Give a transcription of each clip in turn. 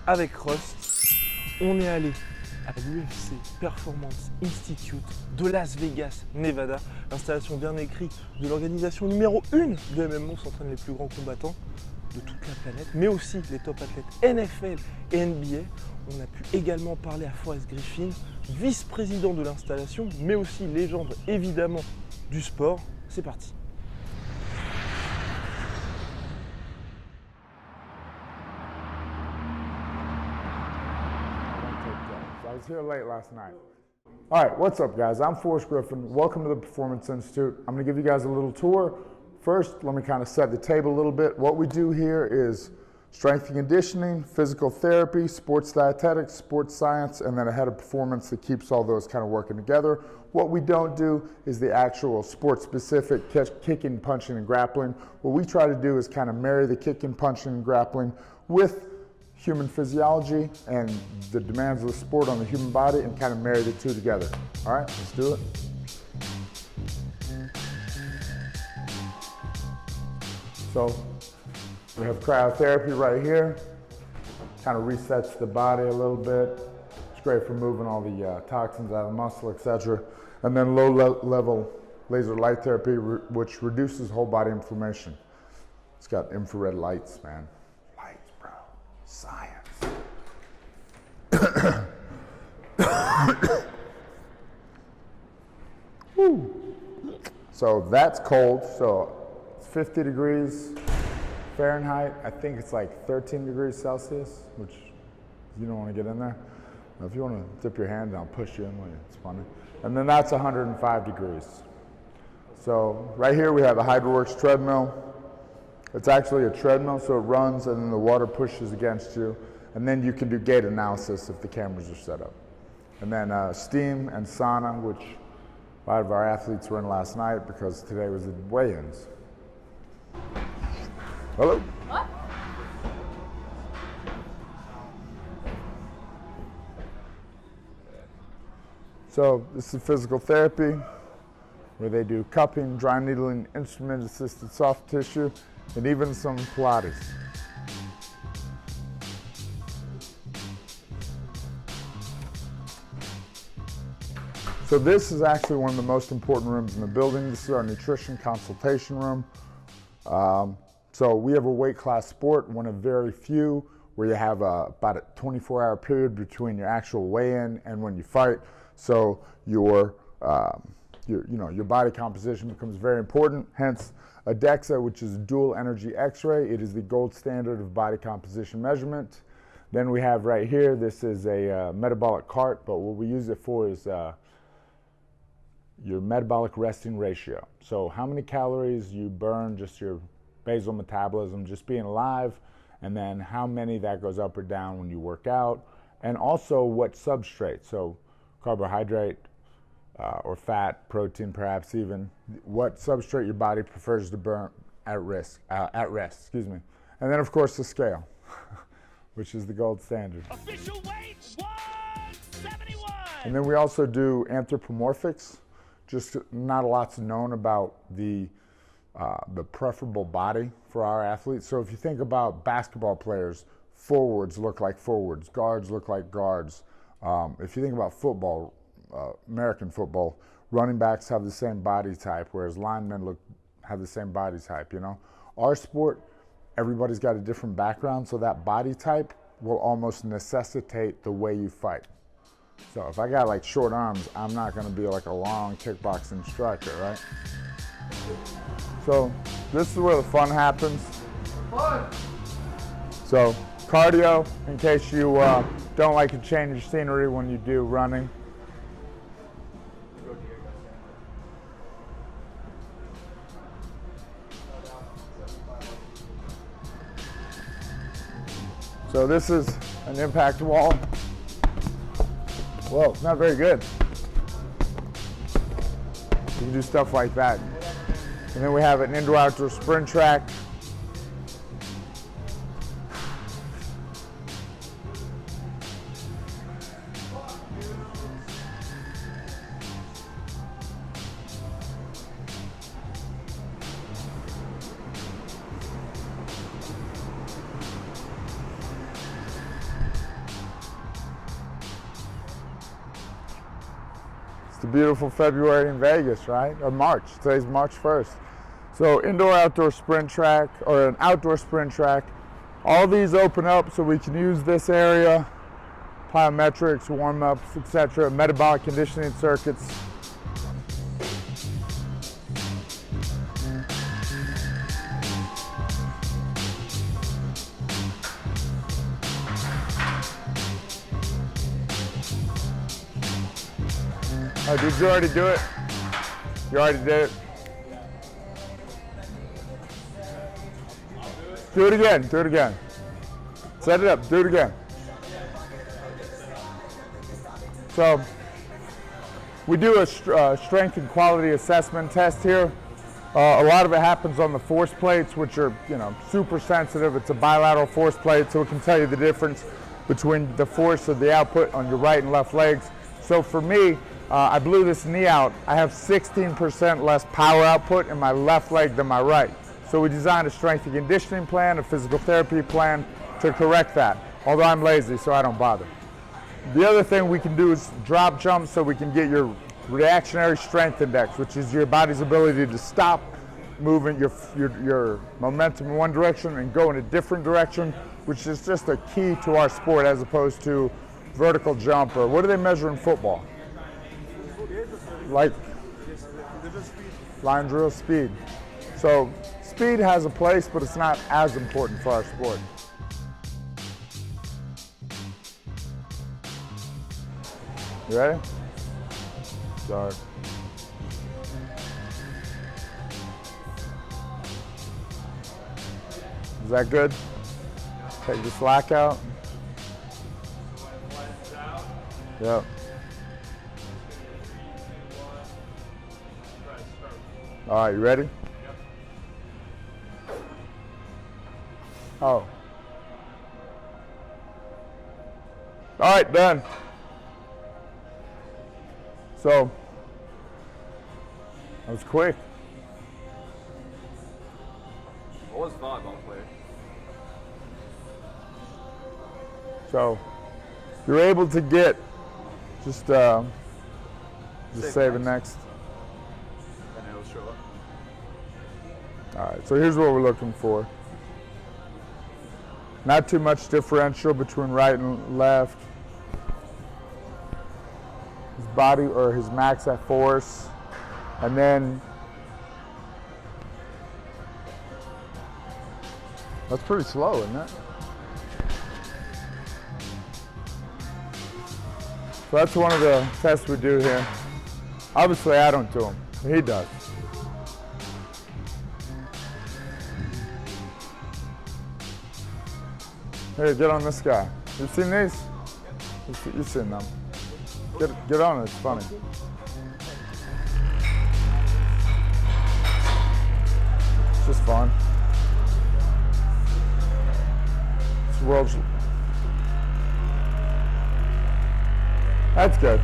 avec Rust. On est allé à l'UFC Performance Institute de Las Vegas, Nevada. L'installation bien écrite de l'organisation numéro 1 de MMO où s'entraînent les plus grands combattants de toute la planète, mais aussi les top athlètes NFL et NBA. On a pu également parler à Forrest Griffin, vice-président de l'installation, mais aussi légende évidemment du sport. C'est parti. I was here late last night. All right, what's up, guys? I'm Forrest Griffin. Welcome to the Performance Institute. I'm going to give you guys a little tour. First, let me kind of set the table a little bit. What we do here is strength and conditioning, physical therapy, sports dietetics, sports science, and then a head of performance that keeps all those kind of working together. What we don't do is the actual sport-specific kicking, punching, and grappling. What we try to do is kind of marry the kicking, punching, and grappling with human physiology and the demands of the sport on the human body and kind of marry the two together. All right, let's do it. So we have cryotherapy right here. Kind of resets the body a little bit. It's great for moving all the toxins out of the muscle, etc. And then low-level laser light therapy, which reduces whole body inflammation. It's got infrared lights, man. Lights, bro. Science. So that's cold. So it's 50 degrees Fahrenheit. I think it's like 13 degrees Celsius, which you don't want to get in there. Now, if you want to dip your hand, I'll push you in with you. It's funny. And then that's 105 degrees. So right here we have a HydroWorks treadmill. It's actually a treadmill, so it runs and then the water pushes against you. And then you can do gait analysis if the cameras are set up. And then steam and sauna, which a lot of our athletes were in last night because today was the weigh-ins. Hello? What? So this is physical therapy where they do cupping, dry needling, instrument-assisted soft tissue, and even some Pilates. So this is actually one of the most important rooms in the building. This is our nutrition consultation room. So we have a weight class sport, one of very few, where you have about a 24-hour period between your actual weigh-in and when you fight. So your body composition becomes very important. Hence, a DEXA, which is a dual energy X-ray. It is the gold standard of body composition measurement. Then we have right here, this is a metabolic cart, but what we use it for is your metabolic resting ratio. So how many calories you burn, just your basal metabolism, just being alive, and then how many that goes up or down when you work out, and also what substrate, so carbohydrate or fat, protein perhaps even, what substrate your body prefers to burn at rest, excuse me. And then of course the scale, which is the gold standard. Official weight 171. And then we also do anthropomorphics. Just not a lot's known about the preferable body for our athletes. So if you think about basketball players, forwards look like forwards, guards look like guards. If you think about football, American football, running backs have the same body type, whereas linemen have the same body type, you know? Our sport, everybody's got a different background, so that body type will almost necessitate the way you fight. So if I got like short arms, I'm not gonna be like a long kickboxing striker, right? So this is where the fun happens. Fun. So cardio, in case you don't like to change your scenery when you do running. So this is an impact wall. Whoa, it's not very good. You can do stuff like that. And then we have an indoor-outdoor sprint track. It's a beautiful February in Vegas, right? Or March. Today's March 1st. So indoor-outdoor sprint track, or an outdoor sprint track. All these open up so we can use this area, plyometrics, warm-ups, etc., metabolic conditioning circuits. Oh, did you already do it? You already did it? Do it again, do it again. Set it up, do it again. So, we do a strength and quality assessment test here. A lot of it happens on the force plates, which are, super sensitive. It's a bilateral force plate, so it can tell you the difference between the force of the output on your right and left legs. So for me, I blew this knee out. I have 16% less power output in my left leg than my right. So we designed a strength and conditioning plan, a physical therapy plan to correct that. Although I'm lazy, so I don't bother. The other thing we can do is drop jumps so we can get your reactionary strength index, which is your body's ability to stop moving your momentum in one direction and go in a different direction, which is just a key to our sport as opposed to vertical jump, or what do they measure in football? Like line drill speed. So speed has a place, but it's not as important for our sport. You ready? Start. Is that good? Take the slack out. Yep. All right, you ready? Oh. All right, done. So, that was quick. I was volleyball player. So, you're able to get, just save it next. And it'll show up. All right, so here's what we're looking for. Not too much differential between right and left. His body or his max at force. And then, that's pretty slow, isn't it? So that's one of the tests we do here. Obviously I don't do them, he does. Here, get on this guy. You seen these? You've seen them. Get on it, it's funny. It's just fun. It's the world's... That's good.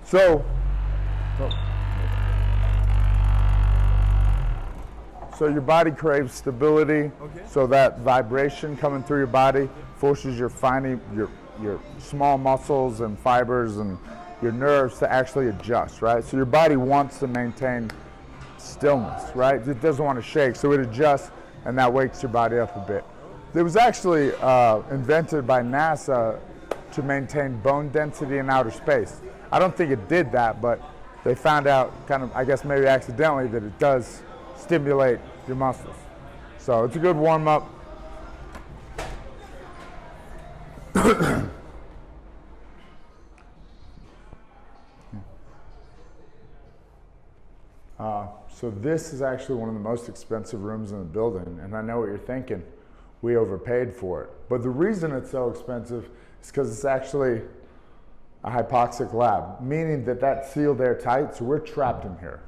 So your body craves stability. Okay. So that vibration coming through your body forces your small muscles and fibers and your nerves to actually adjust, right? So your body wants to maintain stillness, right? It doesn't want to shake, so it adjusts, and that wakes your body up a bit. It was actually invented by NASA to maintain bone density in outer space. I don't think it did that, but they found out, kind of, I guess maybe accidentally, that it does stimulate your muscles. So it's a good warm-up. So this is actually one of the most expensive rooms in the building, and I know what you're thinking. We overpaid for it. But the reason it's so expensive is because it's actually a hypoxic lab, meaning that that's sealed airtight, so we're trapped in here.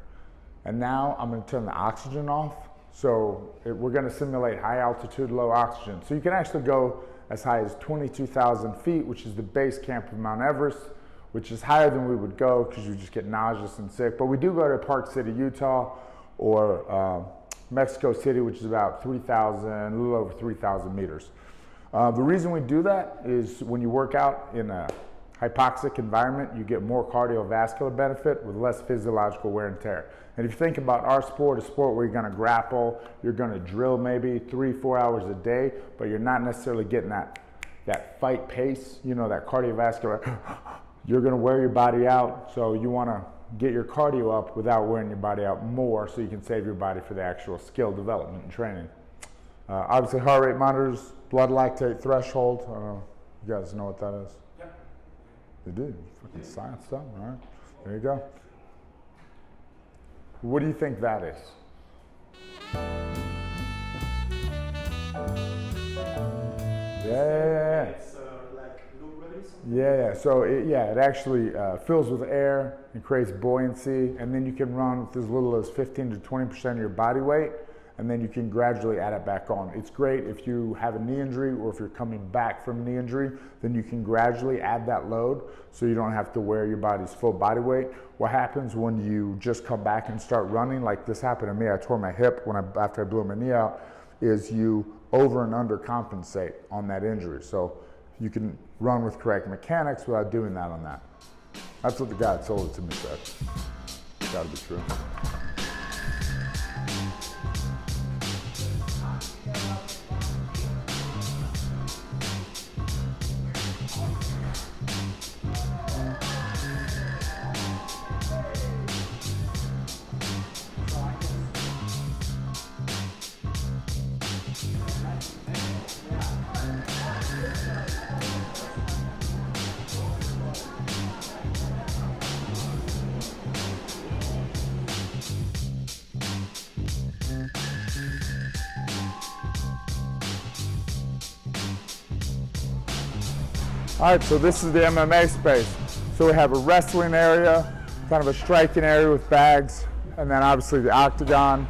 And now I'm going to turn the oxygen off, so we're going to simulate high altitude, low oxygen. So you can actually go as high as 22,000 feet, which is the base camp of Mount Everest, which is higher than we would go because you just get nauseous and sick. But we do go to Park City, Utah, or Mexico City, which is about 3,000, a little over 3,000 meters. The reason we do that is when you work out in a hypoxic environment, you get more cardiovascular benefit with less physiological wear and tear. And if you think about our sport, a sport where you're going to grapple, you're going to drill maybe 3-4 hours a day, but you're not necessarily getting that fight pace, you know, that cardiovascular, you're going to wear your body out. So you want to get your cardio up without wearing your body out more so you can save your body for the actual skill development and training. Obviously, heart rate monitors, blood lactate threshold. I don't know, you guys know what that is? Yeah. They do. Fucking science stuff. All right. There you go. What do you think that is? Yeah. It's like low gravity something? Yeah. So it actually fills with air and creates buoyancy, and then you can run with as little as 15 to 20% of your body weight, and then you can gradually add it back on. It's great if you have a knee injury or if you're coming back from a knee injury, then you can gradually add that load so you don't have to wear your body's full body weight. What happens when you just come back and start running, like this happened to me, I tore my hip after I blew my knee out, is you over and under compensate on that injury. So you can run with correct mechanics without doing that on that. That's what the guy that sold it to me said. It's gotta be true. All right, so this is the MMA space. So we have a wrestling area, kind of a striking area with bags, and then obviously the octagon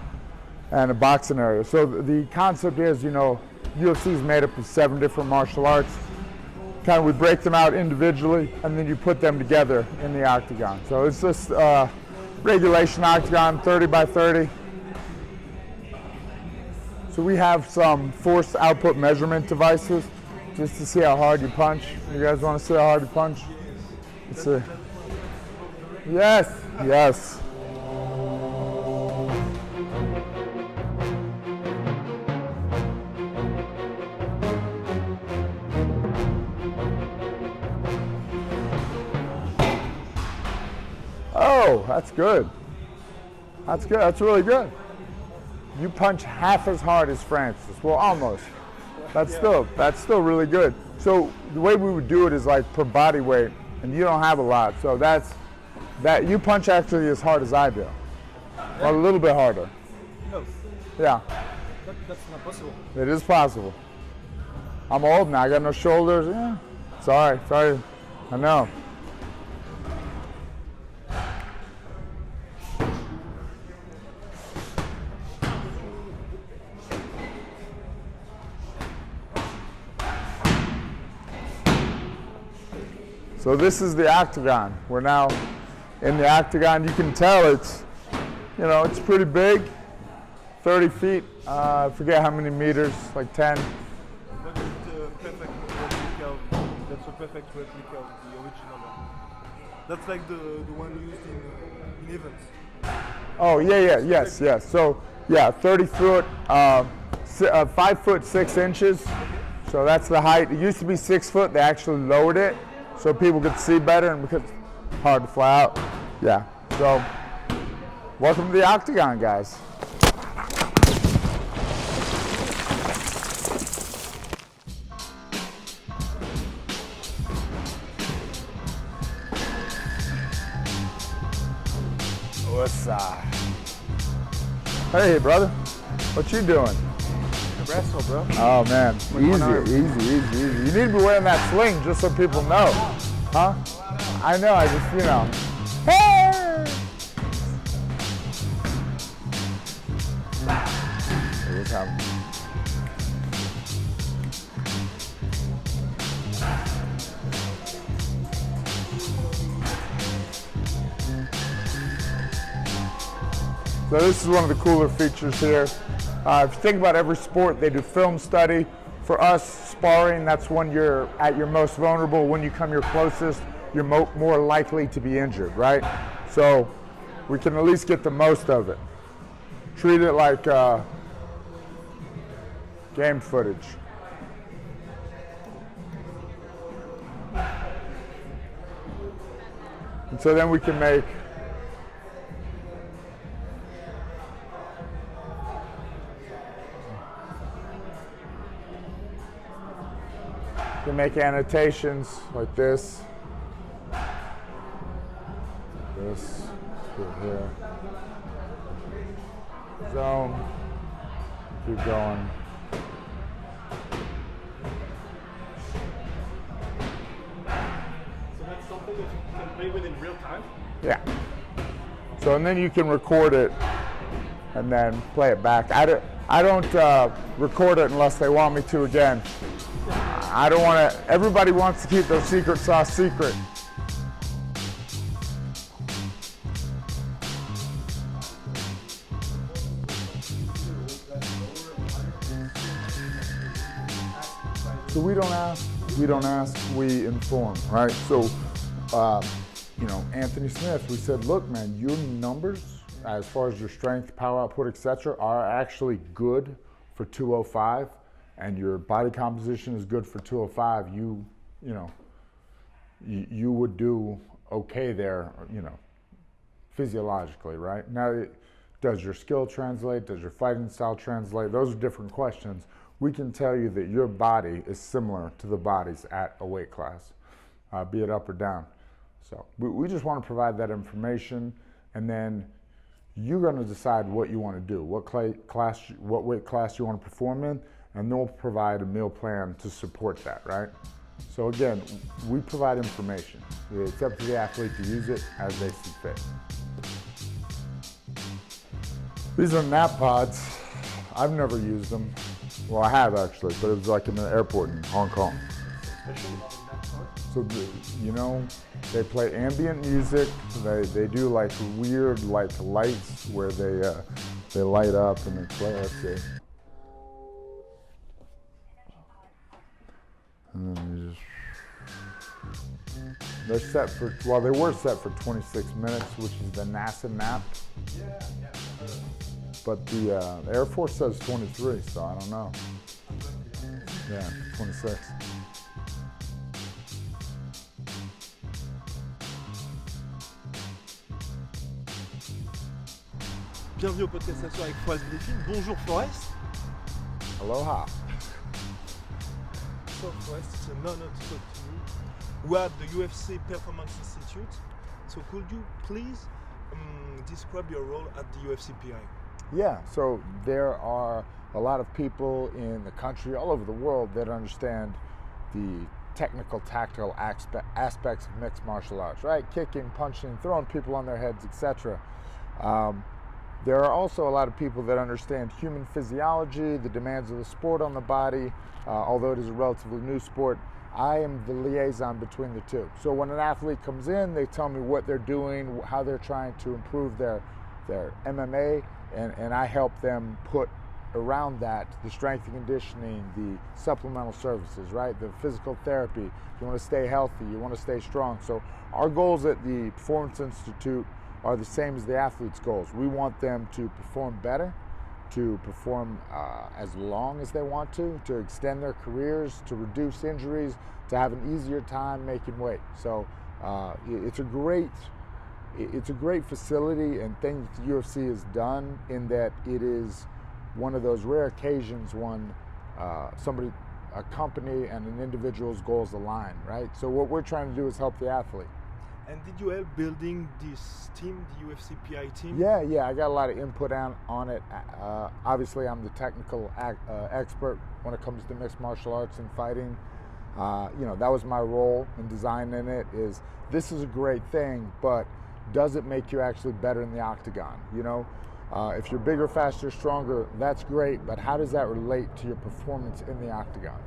and a boxing area. So the concept is, you know, UFC is made up of 7 different martial arts. Kind of we break them out individually, and then you put them together in the octagon. So it's just regulation octagon, 30 by 30. So we have some force output measurement devices just to see how hard you punch. You guys want to see how hard you punch? Let's see. Yes, yes. Oh, that's good. That's good. That's really good. You punch half as hard as Francis. Well, almost. That's still really good. So the way we would do it is like per body weight, and you don't have a lot. So that you punch actually as hard as I do, or a little bit harder. No. Yeah. That's not possible. It is possible. I'm old now. I got no shoulders. Yeah. Sorry. I know. So this is the octagon. We're now in the octagon. You can tell it's, you know, it's pretty big, 30 feet. I forget how many meters, like 10. But it's a perfect replica of, that's a perfect replica of the original one. That's like the one used in events. Oh, yes. So, yeah, 30 foot, 5 foot 6 inches. So that's the height. It used to be 6 foot. They actually lowered it so people could see better, and because it's hard to fly out. Yeah. So, welcome to the octagon, guys. What's up? Hey, brother. What you doing? Wrestle, bro. Oh, man. Easy. You need to be wearing that sling just so people know. Huh? I know, I just, you know. Hey! What's happening? So this is one of the cooler features here. If you think about every sport, they do film study. For us, sparring, that's when you're at your most vulnerable. When you come your closest, you're more likely to be injured, right? So we can at least get the most of it. Treat it like game footage. And so then we can make annotations like this. This, here. Zone. Keep going. So that's something that you can play with in real time? Yeah. So and then you can record it and then play it back. I don't record it unless they want me to again. I don't want to. Everybody wants to keep their secret sauce secret. So we don't ask, we inform, right? So, you know, Anthony Smith, we said, look, man, your numbers, as far as your strength, power output, etc., are actually good for 205, and your body composition is good for 205. You would do okay there, you know, physiologically, right? Now, does your skill translate? Does your fighting style translate? Those are different questions. We can tell you that your body is similar to the bodies at a weight class, be it up or down. So we just want to provide that information, and then you're going to decide what you want to do, what weight class you want to perform in, and they'll provide a meal plan to support that, right? So again, we provide information. It's up to the athlete to use it as they see fit. These are nap pods. I've never used them. Well, I have actually, but it was like in the airport in Hong Kong. So, you know, they play ambient music. They do like weird like lights where they light up and they play. Let's see. And then you just. They're set for. Well, they were set for 26 minutes, which is the NASA nap. But the Air Force says 23, so I don't know. Yeah, 26. Bienvenue au podcast Asseoir avec Forest Griffin. Bonjour Forest. Aloha. So Forest, it's an honor to talk to you. We are at the UFC Performance Institute. So could you please describe your role at the UFC PI? Yeah, so there are a lot of people in the country, all over the world, that understand the technical, tactical aspects of mixed martial arts, right? Kicking, punching, throwing people on their heads, etc. There are also a lot of people that understand human physiology, the demands of the sport on the body. Although it is a relatively new sport, I am the liaison between the two. So when an athlete comes in, they tell me what they're doing, how they're trying to improve their MMA, and I help them put around that the strength and conditioning, the supplemental services, right? The physical therapy. You want to stay healthy, you want to stay strong. So our goals at the Performance Institute are the same as the athletes' goals. We want them to perform better, to perform as long as they want to extend their careers, to reduce injuries, to have an easier time making weight. So it's a great facility and thing that the UFC has done, in that it is one of those rare occasions when a company and an individual's goals align, right? So what we're trying to do is help the athlete. And did you help building this team, the UFC PI team? Yeah, I got a lot of input on it. Obviously, I'm the technical expert when it comes to mixed martial arts and fighting. You know, that was my role in designing it. This is a great thing, but does it make you actually better in the octagon? You know, if you're bigger, faster, stronger, that's great, but how does that relate to your performance in the octagon?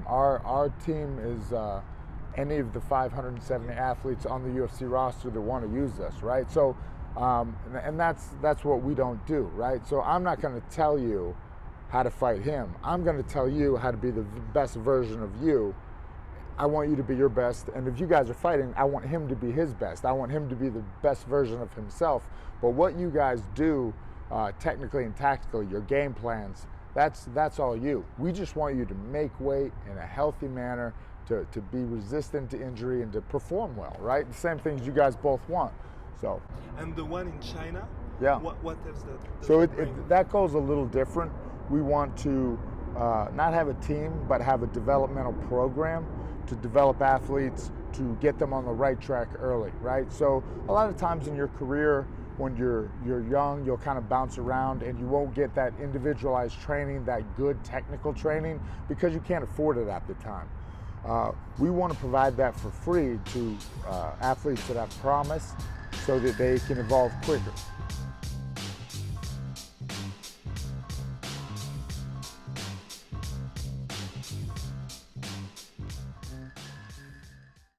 Our team is any of the 570 athletes on the UFC roster that want to use us, right? So, and that's what we don't do, right? So I'm not going to tell you how to fight him. I'm going to tell you how to be the best version of you. I want you to be your best, and if you guys are fighting, I want him to be his best. I want him to be the best version of himself. But what you guys do, technically and tactically, your game plans, that's all you. We just want you to make weight in a healthy manner, to be resistant to injury and to perform well, right? The same things you guys both want. So. And the one in China, yeah. What does that? So that goes a little different. We want to not have a team, but have a developmental program to develop athletes, to get them on the right track early, right? So a lot of times in your career, when you're young, you'll kind of bounce around and you won't get that individualized training, that good technical training, because you can't afford it at the time. We want to provide that for free to athletes that have promise, so that they can evolve quicker.